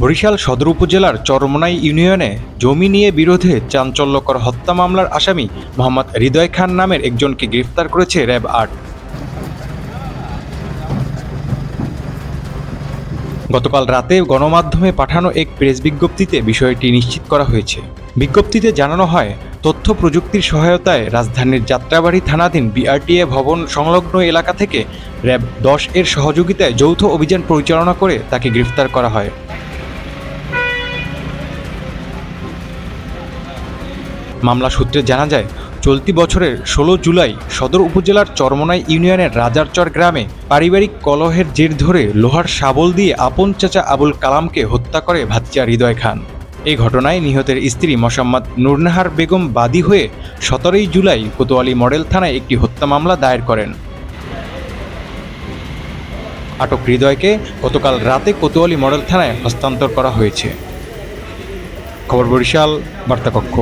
বরিশাল সদর উপজেলার চরমোনাই ইউনিয়নে জমি নিয়ে বিরোধে চাঞ্চল্যকর হত্যা মামলার আসামি মোহাম্মদ হৃদয় খান নামের একজনকে গ্রেফতার করেছে র্যাব ৮। গতকাল রাতে গণমাধ্যমে পাঠানো এক প্রেস বিজ্ঞপ্তিতে বিষয়টি নিশ্চিত করা হয়েছে। বিজ্ঞপ্তিতে জানানো হয়, তথ্য প্রযুক্তির সহায়তায় রাজধানীর যাত্রাবাড়ী থানাধীন বিআরটিএ ভবন সংলগ্ন এলাকা থেকে র্যাব ১০ এর সহযোগিতায় যৌথ অভিযান পরিচালনা করে তাকে গ্রেফতার করা হয়। মামলা সূত্রে জানা যায়, চলতি বছরের ১৬ জুলাই সদর উপজেলার চরমোনাই ইউনিয়নের রাজারচর গ্রামে পারিবারিক কলহের জের ধরে লোহার শাবল দিয়ে আপন চাচা আবুল কালামকে হত্যা করে ভাতিজা হৃদয় খান। এই ঘটনায় নিহতের স্ত্রী মোসাম্মদ নুরনাহার বেগম বাদী হয়ে ১৭ জুলাই কোতোয়ালি মডেল থানায় একটি হত্যা মামলা দায়ের করেন। আটক হৃদয়কে গতকাল রাতে কোতোয়ালি মডেল থানায় হস্তান্তর করা হয়েছে। খবর বরিশাল বার্তাকক্ষ।